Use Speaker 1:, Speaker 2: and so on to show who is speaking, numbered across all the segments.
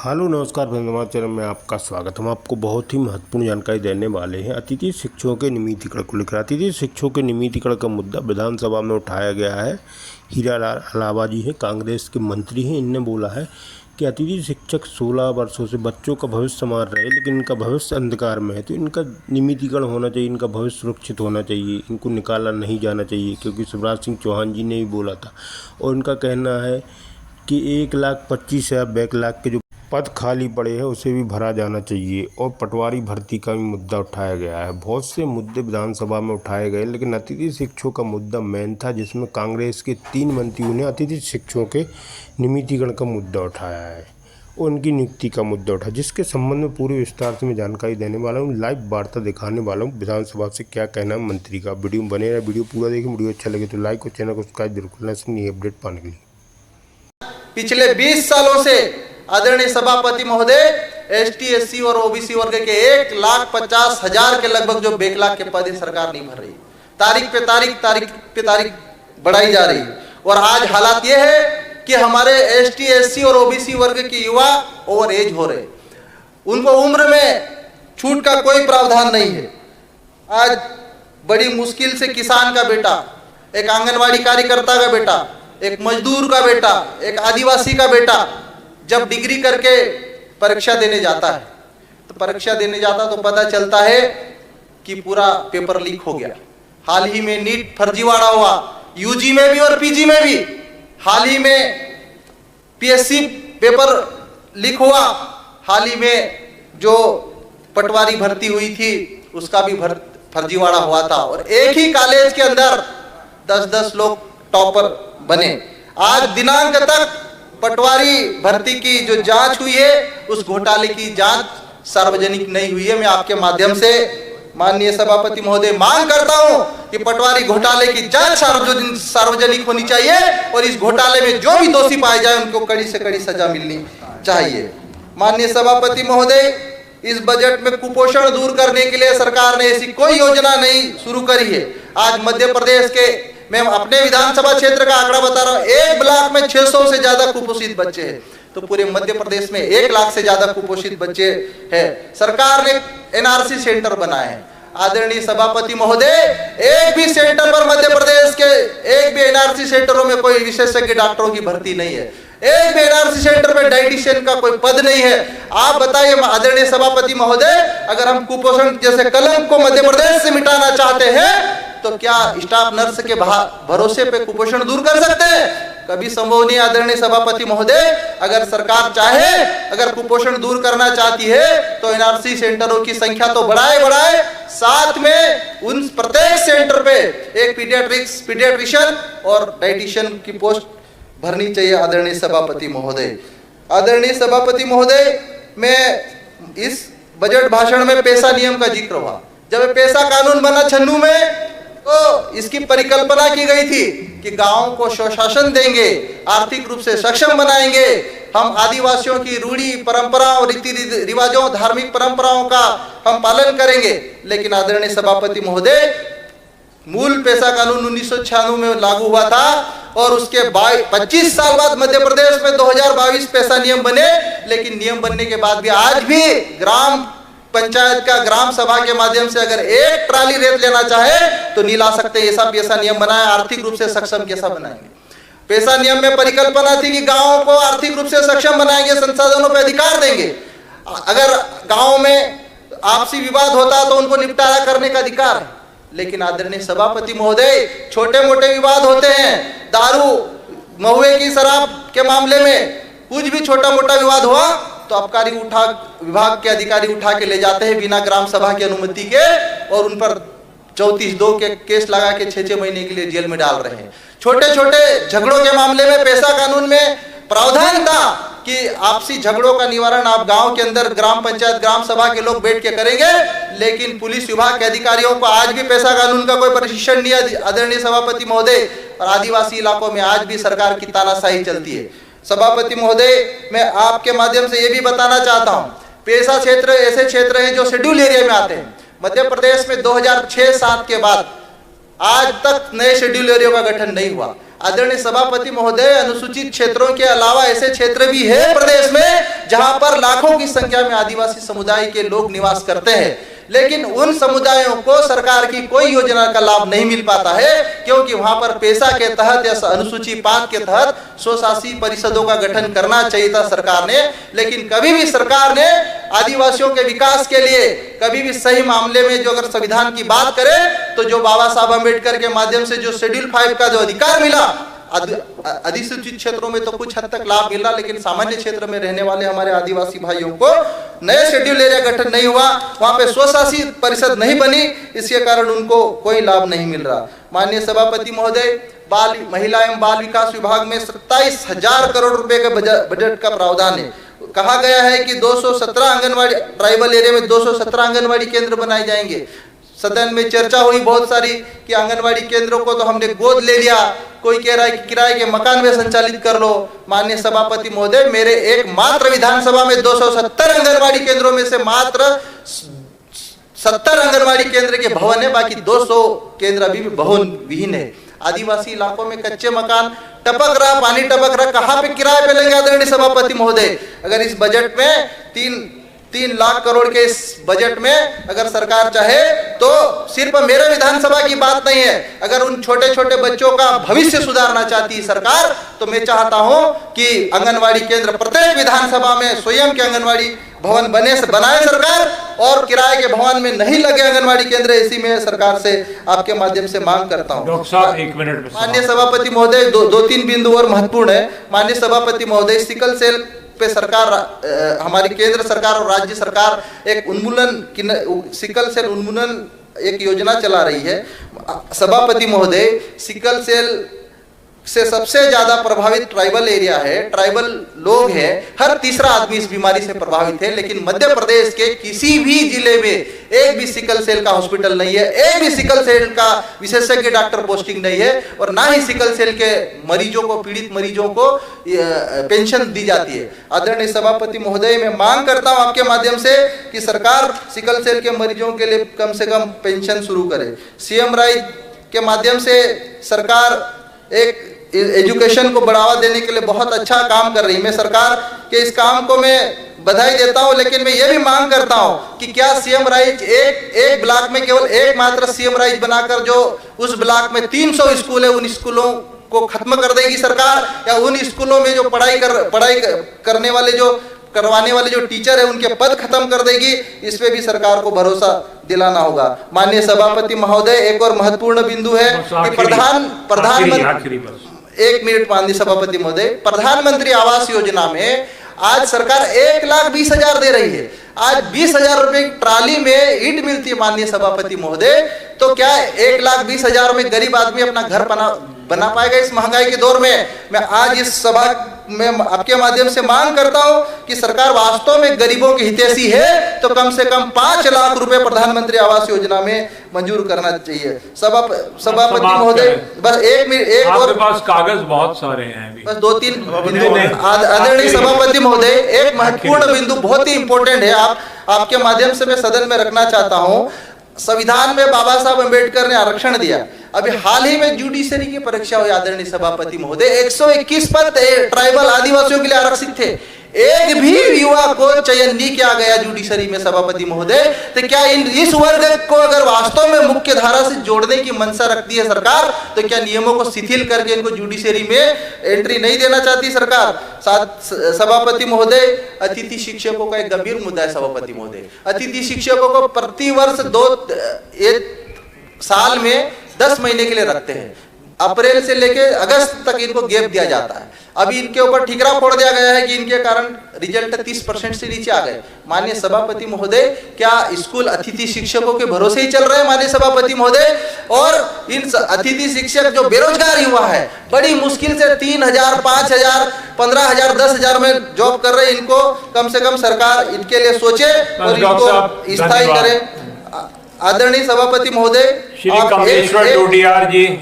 Speaker 1: Hello नमस्कार भंजमा channel में आपका स्वागत। हम आपको बहुत ही महत्वपूर्ण जानकारी देने वाले हैं अतिथि शिक्षकों के नियमितीकरण को लेकर। अतिथि शिक्षकों के नियमितीकरण का मुद्दा विधानसभा में उठाया गया है। हीरालाल अलावा जी हैं, कांग्रेस के मंत्री हैं, इनने बोला है कि अतिथि शिक्षक 16 वर्षों से बच्चों का भविष्य संवार रहे, लेकिन इनका भविष्य अंधकार में है, तो इनका नियमितीकरण होना चाहिए, इनका भविष्य सुरक्षित होना चाहिए, इनको निकाला नहीं जाना चाहिए, क्योंकि शिवराज सिंह चौहान जी ने भी बोला था। और इनका कहना है कि 1,25,000 बैकलॉग के जो पद खाली पड़े हैं उसे भी भरा जाना चाहिए। और पटवारी भर्ती का भी मुद्दा उठाया गया है। बहुत से मुद्दे विधानसभा में उठाए गए, लेकिन अतिथि शिक्षकों का मुद्दा मेन था, जिसमें कांग्रेस के 3 मंत्रियों ने अतिथि शिक्षकों के नियमितीकरण का मुद्दा उठाया है और उनकी नियुक्ति का मुद्दा उठाया, जिसके संबंध में पूरे विस्तार से मैं जानकारी देने वाला हूँ। लाइव वार्ता दिखाने वाला हूँ विधानसभा से क्या कहना है मंत्री का। वीडियो बने रहे, वीडियो पूरा देखें। वीडियो अच्छा लगे तो लाइक और चैनल को सब्सक्राइब जरूर करना, नई अपडेट पाने के लिए।
Speaker 2: पिछले 20 सालों से आदरणीय सभापति महोदय एसटी, एससी और ओबीसी वर्ग के 1,50,000 के लगभग जो बैकलॉग के पद सरकार नहीं भर रही। तारीख पे तारीख बढ़ाई जा रही है। और आज हालात ये है कि हमारे एसटी, एससी और ओबीसी वर्ग के युवा ओवर एज हो रहे, उनको उम्र में छूट का कोई प्रावधान नहीं है। आज बड़ी मुश्किल से किसान का बेटा, एक आंगनवाड़ी कार्यकर्ता का बेटा, एक मजदूर का बेटा, एक आदिवासी का बेटा जब डिग्री करके परीक्षा देने जाता है, तो परीक्षा देने जाता तो पता चलता है कि पूरा पेपर लीक हो गया। हाल ही में नीट फर्जीवाड़ा हुआ, यूजी में भी और पीजी में भी। हाल ही में पीएससी पेपर लीक हुआ। हाल ही में जो पटवारी भर्ती हुई थी उसका भी फर्जीवाड़ा हुआ था। और एक ही कॉलेज के अंदर 10-10 लोग टॉपर बने। आज दिनांक तक पटवारी भर्ती की जो जांच हुई है, उस घोटाले की जांच सार्वजनिक नहीं हुई है। मैं आपके माध्यम से माननीय सभापति महोदय मांग करता हूं कि पटवारी घोटाले की जांच सार्वजनिक होनी चाहिए और इस घोटाले में जो भी दोषी पाए जाए उनको कड़ी से कड़ी सजा मिलनी चाहिए। माननीय सभापति महोदय, इस बजट में कुपोषण दूर करने के लिए सरकार ने ऐसी कोई योजना नहीं शुरू करी है। आज मध्य प्रदेश के, मैं अपने विधानसभा क्षेत्र का आंकड़ा बता रहा हूं, एक ब्लॉक में 600 से ज्यादा कुपोषित बच्चे हैं, तो पूरे मध्य प्रदेश में 1 लाख से ज्यादा कुपोषित बच्चे हैं। सरकार ने एनआरसी सेंटर बनाए हैं। आदरणीय सभापति महोदय, एक भी सेंटर पर मध्य प्रदेश के एक भी एनआरसी सेंटरों में कोई विशेषज्ञ डॉक्टरों की भर्ती नहीं है। एक भी एनआरसी सेंटर में डाइटिशियन का कोई पद नहीं है। आप बताइए आदरणीय सभापति महोदय, अगर हम कुपोषण जैसे कलंक को मध्य प्रदेश से मिटाना चाहते हैं तो क्या स्टाफ नर्स के भरोसे पे कुपोषण दूर कर सकते हैं? कभी संभव नहीं। आदरणीय सभापति महोदय, अगर सरकार चाहे, अगर कुपोषण दूर करना चाहती है तो एनआरसी सेंटरों की संख्या तो बढ़ाए, साथ में उन प्रत्येक सेंटर पे एक पीडियाट्रिशियन और डाइटिशियन की पोस्ट भरनी चाहिए। आदरणीय सभापति महोदय, आदरणीय सभापति महोदय, मैं इस बजट भाषण में पैसा नियम का जिक्र हुआ। जब पैसा कानून बना छन्नू में, तो इसकी परिकल्पना की गई थी कि गांवों को स्वशासन देंगे, आर्थिक रूप से सक्षम बनाएंगे, हम आदिवासियों की रूढ़ी परंपराओं, रीति रिवाजों, धार्मिक परंपराओं का हम पालन करेंगे। लेकिन आदरणीय सभापति महोदय, मूल पैसा कानून 1996 में लागू हुआ था और उसके 25 साल बाद मध्य प्रदेश में 2022 पैसा नियम बने। लेकिन नियम बनने के बाद भी आज भी ग्राम पंचायत का ग्राम सभा के माध्यम से अगर एक ट्राली रेत लेना चाहे तो नहीं ला सकते। ऐसा पैसा नियम बनाया, आर्थिक रूप से सक्षम कैसा बनाएंगे? पैसा नियम में परिकल्पना थी कि गांवों को आर्थिक रूप से सक्षम बनाएंगे, संसाधनों पर अधिकार देंगे। अगर गांव में आपसी विवाद होता तो उनको निपटारा करने का अधिकार है। लेकिन आदरणीय सभापति महोदय, छोटे मोटे विवाद होते हैं, दारू, महुए की शराब के मामले में कुछ भी छोटा मोटा विवाद हुआ तो आबकारी विभाग के अधिकारी उठा के ले जाते हैं बिना ग्राम सभा की अनुमति के, और उन पर 34(2) के केस लगा के 6-6 महीने के लिए जेल में डाल रहे हैं। छोटे छोटे झगड़ों के मामले में पैसा कानून में प्रावधान था कि आपसी झगड़ों का निवारण आप गांव के अंदर ग्राम पंचायत, ग्राम सभा के लोग बैठ के करेंगे। लेकिन पुलिस विभाग के अधिकारियों को आज भी पैसा कानून का कोई प्रशिक्षण नहीं है। आदरणीय सभापति महोदय, और आदिवासी इलाकों में आज भी सरकार की तानाशाही चलती है। सभापति महोदय, मैं आपके माध्यम से ये भी बताना चाहता हूँ, पैसा क्षेत्र ऐसे क्षेत्र हैं जो शेड्यूल एरिया में आते हैं। मध्य प्रदेश में 2006-07 के बाद आज तक नए शेड्यूल एरिया का गठन नहीं हुआ। आदरणीय सभापति महोदय, अनुसूचित क्षेत्रों के अलावा ऐसे क्षेत्र भी है प्रदेश में जहां पर लाखों की संख्या में आदिवासी समुदाय के लोग निवास करते हैं, लेकिन उन समुदायों को सरकार की कोई योजना का लाभ नहीं मिल पाता है, क्योंकि वहां पर पेशा के तहत या अनुसूची 5 के तहत स्वशासी परिषदों का गठन करना चाहिए था सरकार ने, लेकिन कभी भी सरकार ने आदिवासियों के विकास के लिए कभी भी सही मामले में जो अगर संविधान की बात करें तो जो बाबा साहब अम्बेडकर के माध्यम से जो शेड्यूल 5 का जो अधिकार मिला, अधिसूचित क्षेत्रों में तो कुछ हद तक लाभ मिल रहा, लेकिन सामान्य क्षेत्र में रहने वाले हमारे आदिवासी भाइयों को नए शेड्यूल एरिया गठन नहीं हुआ, वहां पे स्वशासी परिषद नहीं बनी, इसके कारण उनको कोई लाभ नहीं मिल रहा। माननीय सभापति महोदय, बाल महिला एवं बाल विकास विभाग में 27,000 करोड़ रुपए का बजट का प्रावधान है। कहा गया है कि 217 आंगनवाड़ी ट्राइबल एरिया में 217 आंगनवाड़ी केंद्र बनाए जाएंगे। सदन में चर्चा हुई बहुत सारी कि आंगनवाड़ी केंद्रों को तो हमने गोद ले लिया, कोई कह रहा है कि किराए के मकान में संचालित कर लो। माननीय सभापति महोदय, मेरे एक मात्र विधानसभा में 270 आंगनवाड़ी केंद्रों में से मात्र 70 आंगनवाड़ी केंद्र के भवन है, बाकी 200 केंद्र अभी भी भवन विहीन है। आदिवासी इलाकों में कच्चे मकान टपक रहा, पानी टपक रहा, कहाँ पे किराए पे लेंगे आदरणीय सभापति महोदय? अगर इस बजट में 3 लाख करोड़ के इस बजट में अगर सरकार चाहे तो सिर्फ मेरे विधानसभा की बात नहीं है, अगर उन छोटे छोटे बच्चों का भविष्य सुधारना चाहती है सरकार, तो मैं चाहता हूं कि आंगनवाड़ी केंद्र प्रत्येक विधानसभा में स्वयं के आंगनवाड़ी भवन बनाए सरकार, और किराए के भवन में नहीं लगे आंगनवाड़ी केंद्र, इसी में सरकार से आपके माध्यम से मांग करता हूं।
Speaker 3: डॉक्टर साहब 1 मिनट।
Speaker 2: माननीय सभापति महोदय, 2-3 बिंदु और महत्वपूर्ण है। माननीय सभापति महोदय, सिकल सेल पे सरकार, हमारी केंद्र सरकार और राज्य सरकार एक उन्मूलन, सिकल सेल उन्मूलन एक योजना चला रही है। सभापति महोदय, सिकल सेल से सबसे ज्यादा प्रभावित ट्राइबल एरिया है, ट्राइबल लोग हैं, हर तीसरा आदमी इस बीमारी से प्रभावित है, लेकिन मध्य प्रदेश के किसी भी जिले में एक भी सिकल सेल का हॉस्पिटल नहीं है, एक भी सिकल सेल का विशेषज्ञ डॉक्टर पोस्टिंग नहीं है, और ना ही सिकल सेल के मरीजों को, पीड़ित मरीजों को पेंशन दी जाती है। आदरणीय सभापति महोदय, मैं मांग करता हूं आपके माध्यम से कि सरकार सिकल सेल के मरीजों के लिए कम से कम पेंशन शुरू करे। सीएम राइज के माध्यम से सरकार एक एजुकेशन को बढ़ावा देने के लिए बहुत अच्छा काम कर रही है। मैं सरकार के इस काम को मैं बधाई देता हूं, लेकिन मैं ये भी मांग करता हूं कि क्या सीएम राइज एक ब्लॉक में केवल एक मात्र सीएम राइज बनाकर जो उस ब्लॉक में 300 स्कूल है, उन स्कूलों को खत्म कर देगी सरकार, या उन स्कूलों में जो पढ़ाई करने वाले, जो करवाने वाले जो टीचर है, उनके पद खत्म कर देगी? इस पे भी सरकार को भरोसा दिलाना होगा। माननीय सभापति महोदय, एक और महत्वपूर्ण बिंदु है कि प्रधानमंत्री, 1 मिनट माननीय सभापति महोदय, प्रधानमंत्री आवास योजना में आज सरकार 1,20,000 दे रही है। आज 20,000 रुपए की ट्राली में ईंट मिलती है माननीय सभापति महोदय, तो क्या 1,20,000 में गरीब आदमी अपना घर बना पाएगा इस महंगाई के दौर में? मैं आज इस सभा में आपके माध्यम से मांग करता हूं कि सरकार वास्तव में गरीबों की हितैषी है तो कम से कम 5 लाख रुपए प्रधानमंत्री आवास योजना में मंजूर करना चाहिए। सभापति महोदय, बस एक और
Speaker 3: पास कागज बहुत सारे हैं,
Speaker 2: बस 2-3 बिंदु। आदरणीय सभापति महोदय, एक महत्वपूर्ण बिंदु बहुत ही इंपॉर्टेंट है, आपके माध्यम से मैं सदन में रखना चाहता हूं। संविधान में बाबा साहब अम्बेडकर ने आरक्षण दिया। अभी हाल ही में जुडिशरी की परीक्षा हुई आदरणीय सभापति महोदय, 121 पद ट्राइबल आदिवासियों के लिए आरक्षित थे, एक भी युवा को चयन नहीं किया गया जुडिशरी में सभापति महोदय। तो क्या इस वर्ग को अगर वास्तव में मुख्य धारा से जोड़ने की मंशा रखती है सरकार, तो क्या नियमों को शिथिल करके इनको जुडिशरी में एंट्री नहीं देना चाहती सरकार? सभापति महोदय, अतिथि शिक्षकों का एक गंभीर मुद्दा है सभापति महोदय। अतिथि शिक्षकों को प्रति वर्ष 2 साल में 10 महीने के लिए रखते हैं, अप्रैल से लेकर अगस्त तक इनको गैप दिया जाता है। अभी इनके ऊपर ठिकरा फोड़ दिया गया है कि इनके कारण रिजल्ट 30% से नीचे आ गए। माननीय सभापति महोदय, क्या स्कूल अतिथि शिक्षकों के भरोसे ही चल रहे हैं माननीय सभापति महोदय? और इन अतिथि शिक्षक जो बेरोजगार युवा है, बड़ी मुश्किल से 3,000, 5,000, 15,000, 10,000 में जॉब कर रहे हैं, इनको कम से कम सरकार इनके लिए सोचे और इनको स्थायी करे। आदरणीय सभापति महोदय,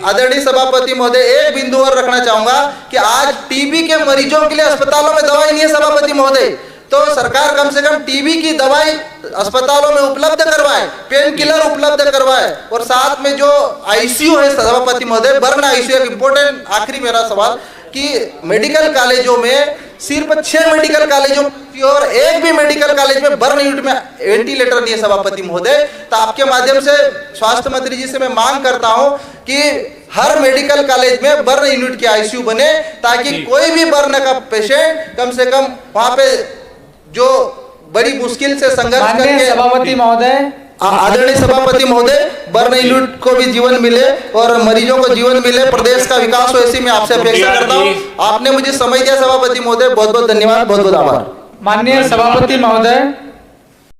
Speaker 2: आदरणीय सभापति महोदय, एक बिंदु और रखना चाहूंगा कि आज टीबी के मरीजों के लिए अस्पतालों में दवाई नहीं है सभापति महोदय। तो सरकार कम से कम टीबी की दवाई अस्पतालों में उपलब्ध करवाए, पेन किलर उपलब्ध करवाए, और साथ में जो आईसीयू है सभापति महोदय, बर्न आईसीयू, एक इम्पोर्टेंट आखिरी मेरा सवाल कि मेडिकल कॉलेजों में सिर्फ 6 मेडिकल कॉलेजों और एक भी मेडिकल कॉलेज में बर्न यूनिट में वेंटिलेटर नहीं है सभापति महोदय। तो आपके माध्यम से स्वास्थ्य मंत्री जी से मैं मांग करता हूं कि हर मेडिकल कॉलेज में बर्न यूनिट की आईसीयू बने, ताकि कोई भी बर्न का पेशेंट कम से कम वहां पे जो बड़ी मुश्किल से संघर्ष करके,
Speaker 4: सभापति महोदय,
Speaker 2: आदरणीय सभापति महोदय, बर्न यूनिट को भी जीवन मिले और मरीजों को जीवन मिले, प्रदेश का विकास हो, ऐसी मैं आपसे अपेक्षा करता हूं। आपने मुझे समय दिया सभापति महोदय, बहुत बहुत धन्यवाद, बहुत बहुत आभार।
Speaker 4: माननीय सभापति महोदय,